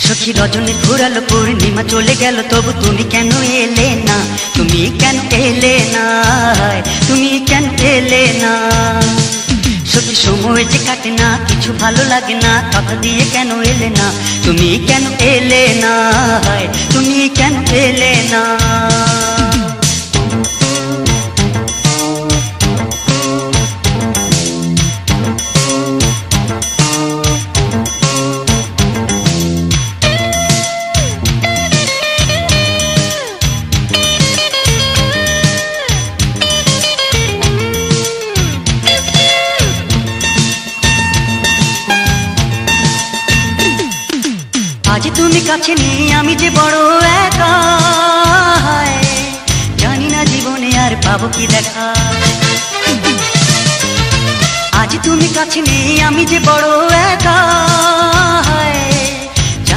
সখী রজনী ঘুরালো পূর্ণিমা চলে গেল, তবু তুমি কেন এলে না? তুমি কেন এলে না? তুমি কেন এলে না? সখী সময় যে কাটে না, কিছু ভালো লাগে না, কথা দিয়ে কেন এলে না? তুমি কেন এলে না? তুমি কেন এলে না? আজ তুমি কাছে নেই, আমি যে বড় একা, জানি না জীবনে আর পাবো কি দেখা। আজ তুমি কাছে নেই, আমি যে বড় একা,